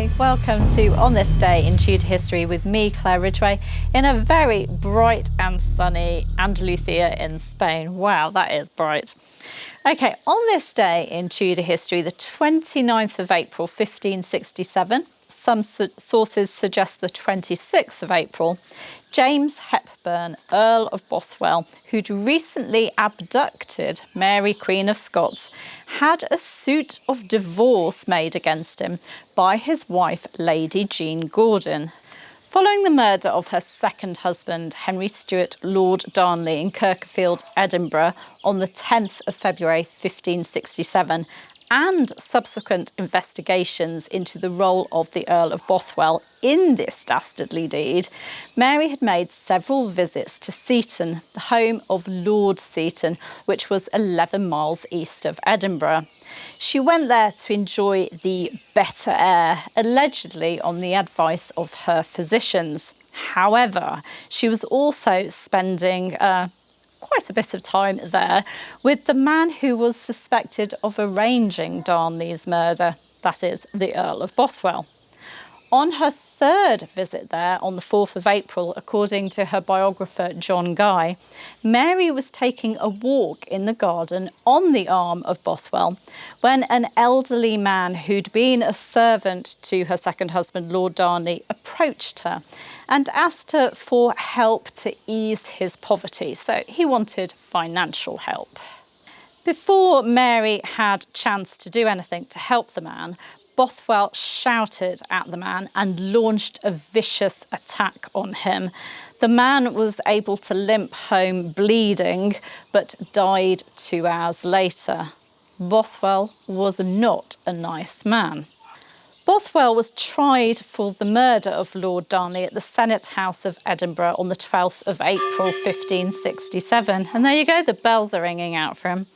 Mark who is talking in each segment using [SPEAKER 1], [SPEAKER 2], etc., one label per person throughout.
[SPEAKER 1] Hi, welcome to On This Day in Tudor History with me, Claire Ridgway, in a very bright and sunny Andalusia in Spain. Wow, that is bright. Okay, on this day in Tudor history, the 29th of April, 1567, some sources suggest the 26th of April, James Hepburn, Earl of Bothwell, who'd recently abducted Mary, Queen of Scots, had a suit of divorce made against him by his wife, Lady Jean Gordon. Following the murder of her second husband, Henry Stuart, Lord Darnley, in Kirkfield, Edinburgh, on the 10th of February 1567, and subsequent investigations into the role of the Earl of Bothwell in this dastardly deed, Mary had made several visits to Seaton, the home of Lord Seaton, which was 11 miles east of Edinburgh. She went there to enjoy the better air, allegedly on the advice of her physicians. However, she was also spending quite a bit of time there with the man who was suspected of arranging Darnley's murder, that is, the Earl of Bothwell. On her third visit there, on the 4th of April, according to her biographer John Guy, Mary was taking a walk in the garden on the arm of Bothwell when an elderly man who'd been a servant to her second husband, Lord Darnley, approached her and asked her for help to ease his poverty. So he wanted financial help. Before Mary had chance to do anything to help the man, Bothwell shouted at the man and launched a vicious attack on him. The man was able to limp home bleeding, but died 2 hours later. Bothwell was not a nice man. Bothwell was tried for the murder of Lord Darnley at the Senate House of Edinburgh on the 12th of April 1567. And there you go, the bells are ringing out for him.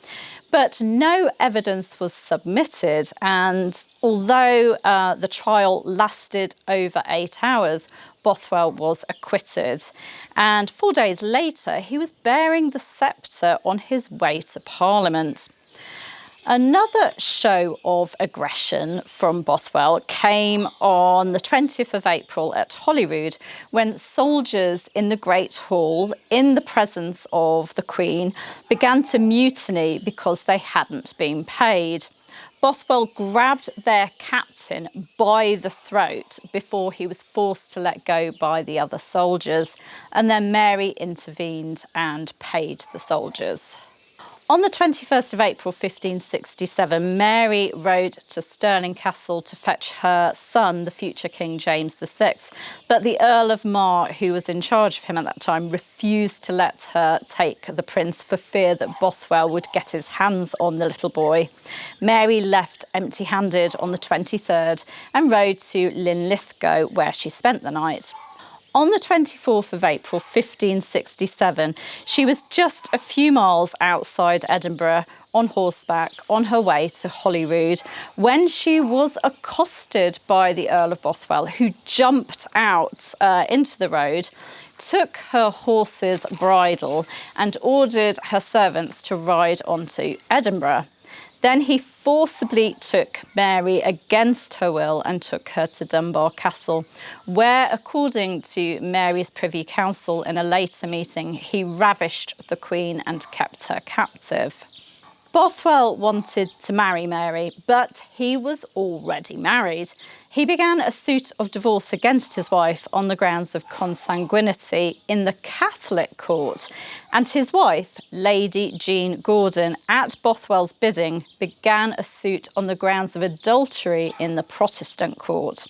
[SPEAKER 1] But no evidence was submitted, and although the trial lasted over 8 hours, Bothwell was acquitted. And 4 days later, he was bearing the sceptre on his way to Parliament. Another show of aggression from Bothwell came on the 20th of April at Holyrood, when soldiers in the Great Hall, in the presence of the Queen, began to mutiny because they hadn't been paid. Bothwell grabbed their captain by the throat before he was forced to let go by the other soldiers, and then Mary intervened and paid the soldiers. On the 21st of April 1567, Mary rode to Stirling Castle to fetch her son, the future King James VI. But the Earl of Mar, who was in charge of him at that time, refused to let her take the prince for fear that Bothwell would get his hands on the little boy. Mary left empty-handed on the 23rd and rode to Linlithgow, where she spent the night. On the 24th of April 1567, she was just a few miles outside Edinburgh on horseback on her way to Holyrood when she was accosted by the Earl of Bothwell, who jumped out into the road, took her horse's bridle and ordered her servants to ride on to Edinburgh. Then he forcibly took Mary against her will and took her to Dunbar Castle, where, according to Mary's Privy Council in a later meeting, he ravished the Queen and kept her captive. Bothwell wanted to marry Mary, but he was already married. He began a suit of divorce against his wife on the grounds of consanguinity in the Catholic court, and his wife, Lady Jean Gordon, at Bothwell's bidding, began a suit on the grounds of adultery in the Protestant court.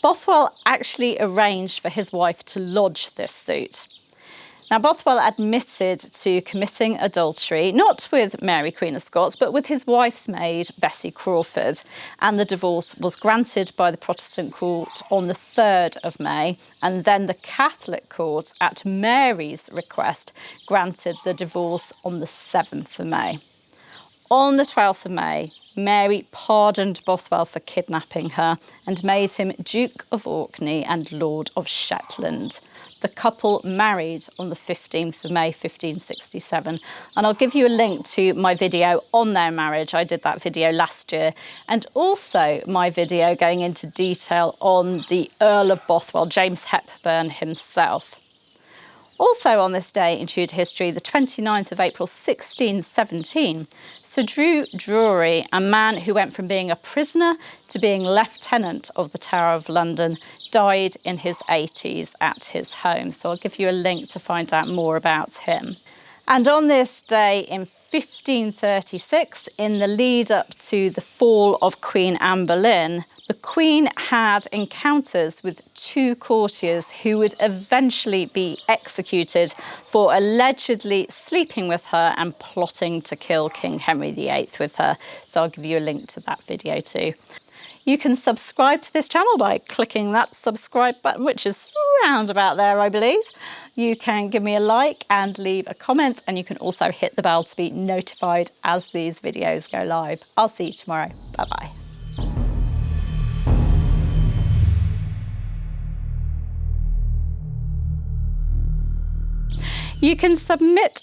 [SPEAKER 1] Bothwell actually arranged for his wife to lodge this suit. Now, Bothwell admitted to committing adultery, not with Mary, Queen of Scots, but with his wife's maid, Bessie Crawford, and the divorce was granted by the Protestant court on the 3rd of May, and then the Catholic court, at Mary's request, granted the divorce on the 7th of May. On the 12th of May, Mary pardoned Bothwell for kidnapping her and made him Duke of Orkney and Lord of Shetland. The couple married on the 15th of May 1567, and I'll give you a link to my video on their marriage. I did that video last year, and also my video going into detail on the Earl of Bothwell, James Hepburn himself. Also on this day in Tudor history, the 29th of April 1617, Sir Drew Drury, a man who went from being a prisoner to being lieutenant of the Tower of London, died in his 80s at his home. So I'll give you a link to find out more about him. And on this day in 1536, in the lead up to the fall of Queen Anne Boleyn, the Queen had encounters with two courtiers who would eventually be executed for allegedly sleeping with her and plotting to kill King Henry VIII with her. So I'll give you a link to that video too. You can subscribe to this channel by clicking that subscribe button, which is round about there, I believe. You can give me a like and leave a comment, and you can also hit the bell to be notified as these videos go live. I'll see you tomorrow. Bye-bye. You can submit.